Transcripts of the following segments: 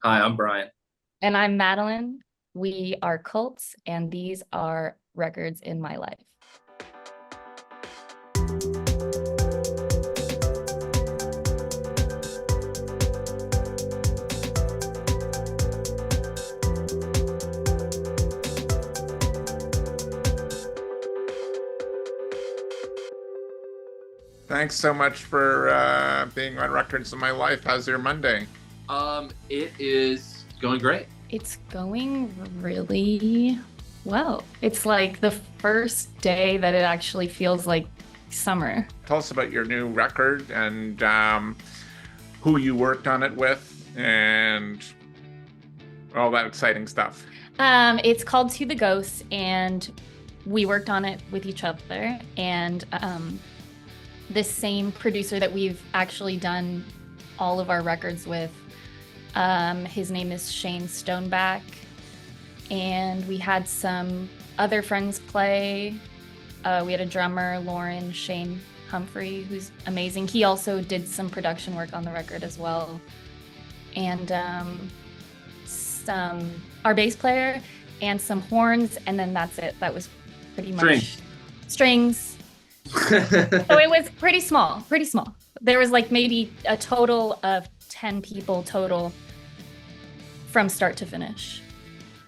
Hi, I'm Brian. And I'm Madeline. We are cults, and these are records in my life. Thanks so much for being on Records of My Life. How's your Monday? It is going great. It's going really well. It's like the first day that it actually feels like summer. Tell us about your new record and who you worked on it with and all that exciting stuff. It's called To the Ghosts, and we worked on it with each other. And this same producer that we've actually done all of our records with, his name is Shane Stoneback, and we had some other friends play. We had a drummer, Loren Humphrey, who's amazing. He also did some production work on the record as well. And our bass player and some horns, and then that's it. That was pretty much strings. So it was pretty small. There was like maybe a total of 10 people total from start to finish.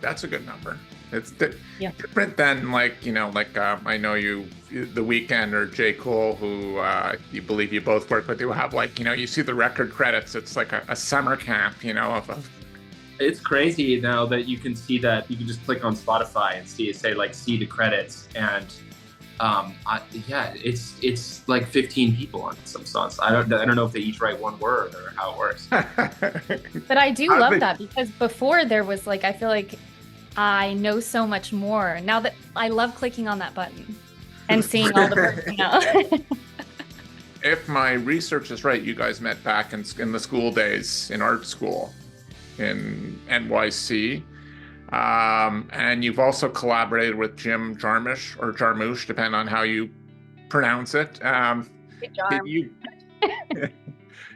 That's a good number. It's Yeah. different than I know the Weeknd or J. Cole, who you believe you both work with, who have you see the record credits. It's like a summer camp, of It's crazy now that you can see that you can just click on Spotify and see the credits, and it's like 15 people on some songs. I don't know if they each write one word or how it works. But I do love that, because before there was I feel like I know so much more now that I love clicking on that button and seeing all the personnel. If my research is right, you guys met back in the school days in art school in NYC. And you've also collaborated with Jim Jarmusch or Jarmusch, depending on how you pronounce it.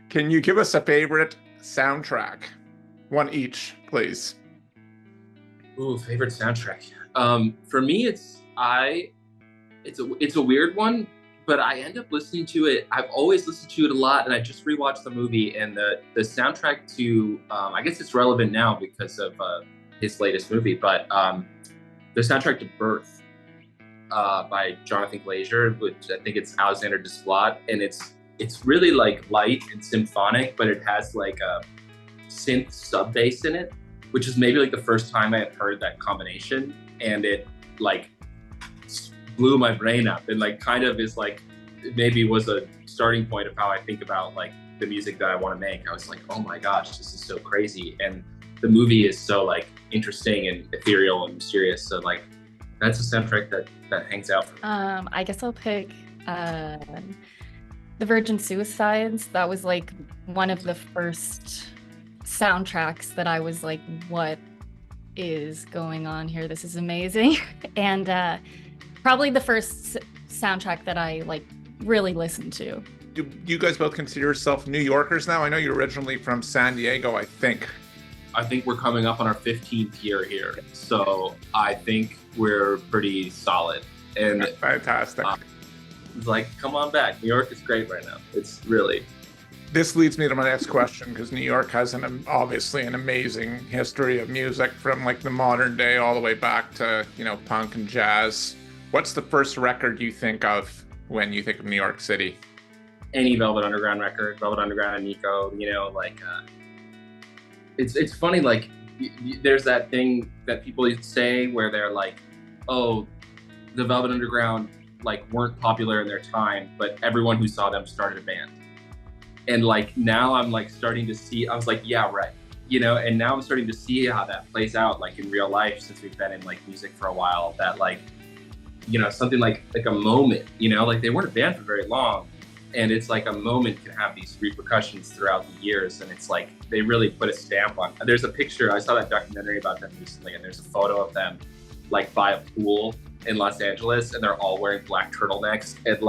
Can you give us a favorite soundtrack? One each, please. Ooh, favorite soundtrack. For me, it's a weird one, but I end up listening to it. I've always listened to it a lot, and I just rewatched the movie, and the soundtrack to I guess it's relevant now because of his latest movie, but the soundtrack to Birth by Jonathan Glazer, which I think it's Alexandre Desplat, and it's really light and symphonic, but it has a synth sub bass in it, which is maybe the first time I had heard that combination, and it blew my brain up, and kind of is maybe was a starting point of how I think about the music that I want to make. I was like, oh my gosh, this is so crazy, and the movie is so interesting and ethereal and mysterious. So that's a soundtrack that hangs out for me. I guess I'll pick The Virgin Suicides. That was one of the first soundtracks that I was like, what is going on here? This is amazing. And probably the first soundtrack that I really listened to. Do you guys both consider yourself New Yorkers now? I know you're originally from San Diego, I think. I think we're coming up on our 15th year here. So I think we're pretty solid. And that's fantastic. It's come on back. New York is great right now. It's really. This leads me to my next question, because New York has obviously an amazing history of music from the modern day all the way back to, punk and jazz. What's the first record you think of when you think of New York City? Any Velvet Underground record, Velvet Underground and Nico, it's funny, there's that thing that people say where they're oh, the Velvet Underground weren't popular in their time, but everyone who saw them started a band. And now I'm starting to see, I was yeah, right. And now I'm starting to see how that plays out in real life, since we've been in music for a while, that something like a moment, they weren't a band for very long. And it's a moment can have these repercussions throughout the years. And it's they really put a stamp on. There's a picture, I saw that documentary about them recently, and there's a photo of them by a pool in Los Angeles, and they're all wearing black turtlenecks and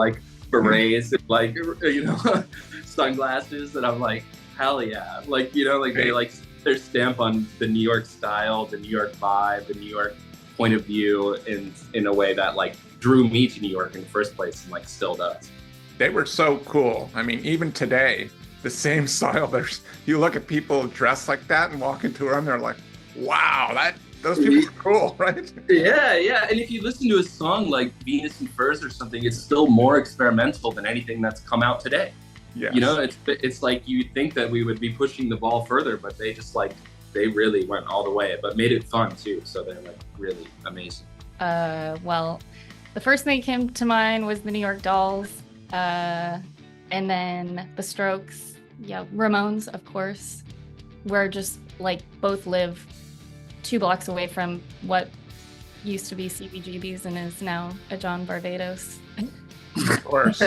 berets and sunglasses. And I'm hell yeah. They their stamp on the New York style, the New York vibe, the New York point of view in a way that like drew me to New York in the first place and like still does. They were so cool. I mean, even today, the same style. You look at people dressed like that and walk into a room, they're like, wow, those people are cool, right? Yeah. And if you listen to a song like Venus and Furs or something, it's still more experimental than anything that's come out today. Yes. You know, it's like you think that we would be pushing the ball further, but they really went all the way, but made it fun too. So they're like really amazing. Well, the first thing that came to mind was the New York Dolls, and then the Strokes. Yeah, Ramones, of course. We're just like both live 2 blocks away from what used to be CBGB's and is now a John Barbados. Of course.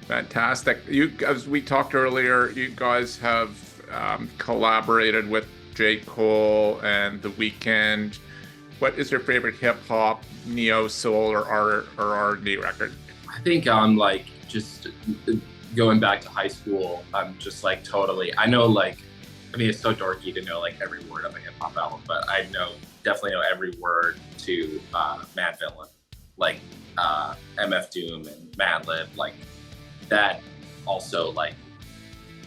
Fantastic. As we talked earlier, you guys have collaborated with J. Cole and The Weeknd. What is your favorite hip hop, neo soul, or R&B record? I think I'm like just going back to high school. I'm just like totally. I know like. I mean, it's so dorky to know like every word of a hip hop album, but I definitely know every word to Madvillain, like MF Doom and Madlib, like that also like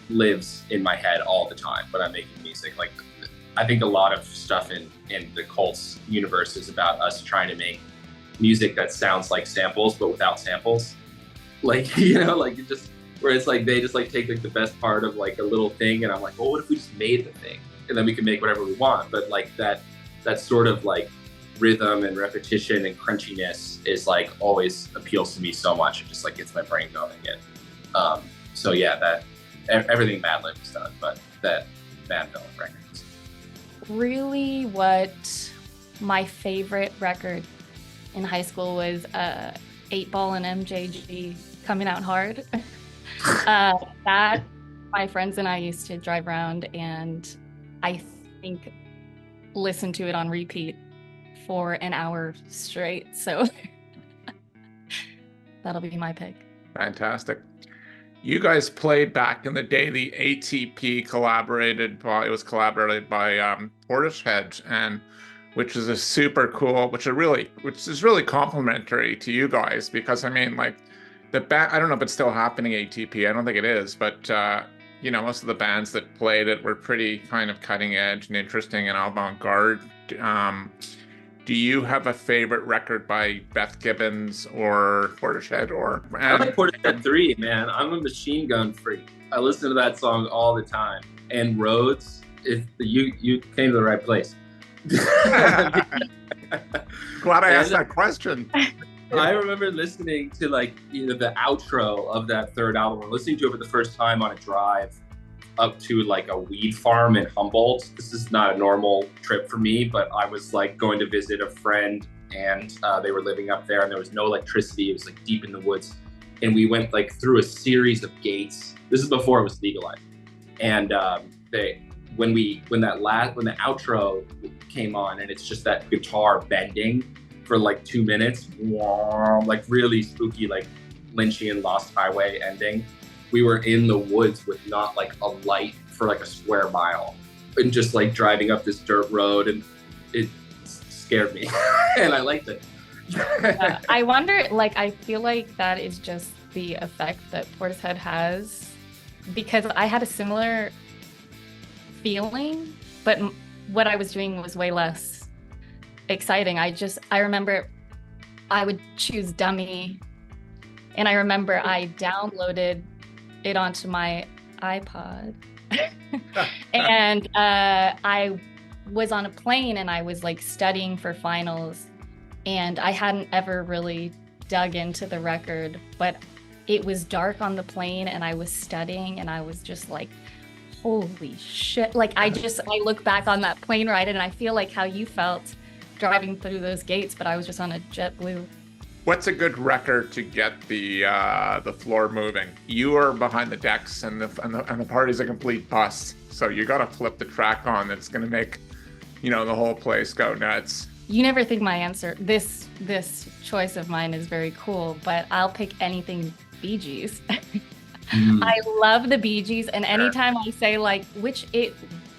lives in my head all the time when I'm making music. Like I think a lot of stuff in the Colts universe is about us trying to make music that sounds like samples, but without samples. Like, you know, like it just, where it's like they just like take like the best part of like a little thing, and I'm like, well, what if we just made the thing, and then we can make whatever we want. But like that sort of like rhythm and repetition and crunchiness is like always appeals to me so much. It just like gets my brain going. And so yeah, that everything Madlib has done, but that Madvillain record. Really, what my favorite record in high school was 8-Ball and MJG, Coming Out Hard. That my friends and I used to drive around and I think listen to it on repeat for an hour straight. So that'll be my pick. Fantastic. You guys played back in the day. The ATP collaborated by Portishead, and which is a super cool, which is really complimentary to you guys, because I mean, like the band, I don't know if it's still happening, ATP. I don't think it is, but you know, most of the bands that played it were pretty kind of cutting edge and interesting and avant-garde. Do you have a favorite record by Beth Gibbons or Portishead? I like Portishead 3, man. I'm a Machine Gun freak. I listen to that song all the time. And Rhodes, you came to the right place. Glad I asked that question. I remember listening to like, you know, the outro of that third album, listening to it for the first time on a drive up to like a weed farm in Humboldt. This is not a normal trip for me, but I was like going to visit a friend, and they were living up there, and there was no electricity. It was like deep in the woods, and we went like through a series of gates. This is before it was legalized, and when the outro came on, and it's just that guitar bending for like 2 minutes, like really spooky, like Lynchian Lost Highway ending. We were in the woods with not like a light for like a square mile, and just like driving up this dirt road, and it scared me and I liked it. I wonder, like, I feel like that is just the effect that Portishead has, because I had a similar feeling, but what I was doing was way less exciting. I remember I would choose Dummy, and I remember I downloaded it onto my iPod and I was on a plane, and I was like studying for finals, and I hadn't ever really dug into the record, but it was dark on the plane, and I was studying, and I was just like, holy shit. Like I look back on that plane ride, and I feel like how you felt driving through those gates, but I was just on a JetBlue. What's a good record to get the floor moving? You are behind the decks, and the party's a complete bust. So you got to flip the track on. That's going to make, you know, the whole place go nuts. You never think my answer. This choice of mine is very cool, but I'll pick anything Bee Gees. I love the Bee Gees, and anytime I say like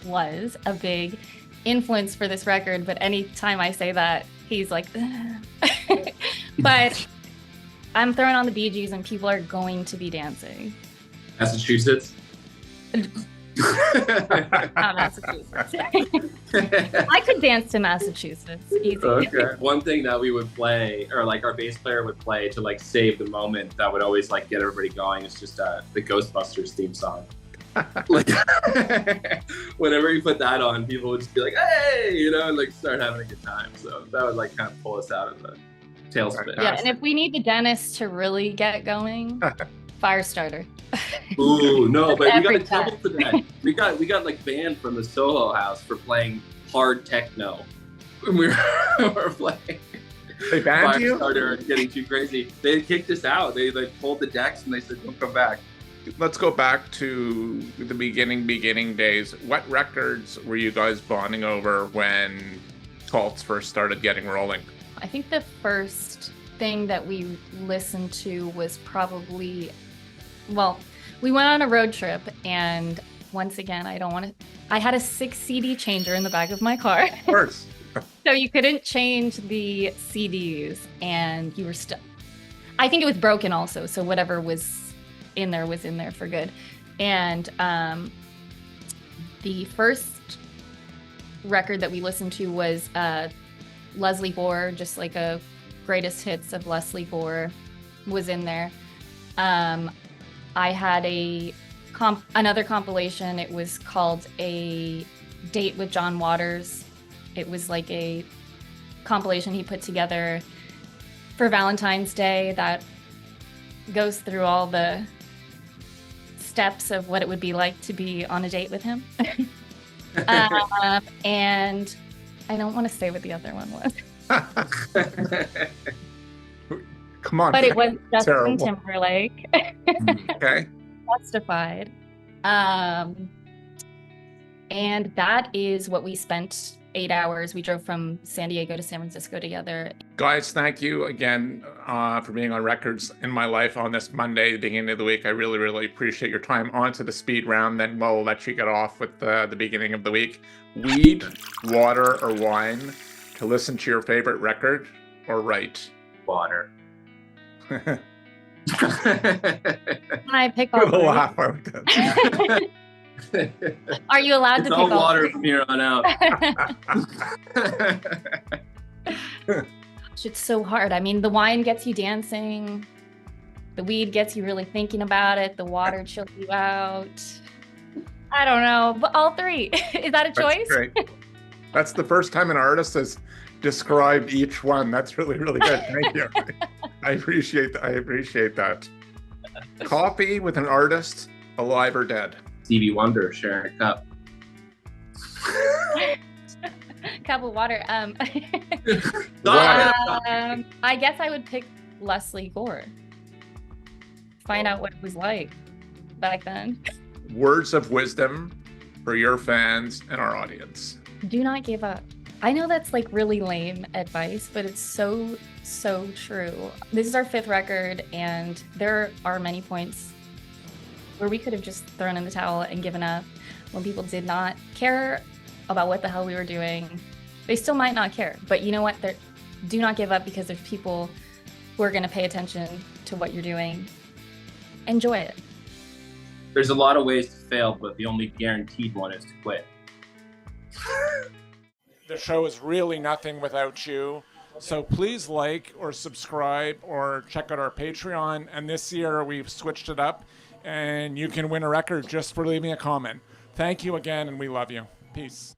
was a big influence for this record, but anytime I say that, he's like, but I'm throwing on the Bee Gees and people are going to be dancing. Massachusetts? Not Massachusetts. I could dance to Massachusetts. Easy. Okay. One thing that we would play, or like our bass player would play to like save the moment, that would always like get everybody going, is just the Ghostbusters theme song. Like, whenever you put that on, people would just be like, "Hey!" You know, and like start having a good time. So that would like kind of pull us out of the tailspin. Yeah, and if we need the dentist to really get going, Firestarter. Ooh, no, but we got in trouble for that. We got like banned from the Soho House for playing hard techno when we were playing. They banned you? Firestarter and getting too crazy. They kicked us out. They like pulled the decks and they said, "Don't come back." Let's go back to the beginning days. What records were you guys bonding over when Cults first started getting rolling? I think the first thing that we listened to was probably, well, we went on a road trip, and once again, I had a 6 CD changer in the back of my car. Of course. So you couldn't change the CDs, and you were stuck. I think it was broken also, so whatever was in there for good. And the first record that we listened to was Leslie Gore, just like a greatest hits of Leslie Gore was in there. I had another compilation. It was called A Date with John Waters. It was like a compilation he put together for Valentine's Day that goes through all the steps of what it would be like to be on a date with him. And I don't want to say what the other one was. Come on. But it was Justin Timberlake. Okay. Justified. And that is what we spent 8 hours. We drove from San Diego to San Francisco together. Guys, thank you again for being on Records in My Life on this Monday, the beginning of the week. I really, really appreciate your time. On to the speed round, then we'll let you get off with the beginning of the week. Weed, water, or wine to listen to your favorite record, or write? Water. Can I pick all With a laugh out there. Are you allowed to It's pick all all water from here on out. It's so hard. I mean, the wine gets you dancing. The weed gets you really thinking about it. The water chills you out. I don't know, but all three. Is that a choice? That's great. That's the first time an artist has described each one. That's really, really good. Thank you. I appreciate that. Coffee with an artist, alive or dead? Stevie Wonder sharing a cup. Cup of water. Wow. I guess I would pick Leslie Gore. Find out what it was like back then. Words of wisdom for your fans and our audience. Do not give up. I know that's like really lame advice, but it's so true. This is our 5th record, and there are many points where we could have just thrown in the towel and given up when people did not care about what the hell we were doing. They still might not care, but you know what? Do not give up, because there's people who are going to pay attention to what you're doing. Enjoy it. There's a lot of ways to fail, but the only guaranteed one is to quit. The show is really nothing without you. So please like or subscribe or check out our Patreon. And this year we've switched it up, and you can win a record just for leaving a comment. Thank you again, and we love you. Peace.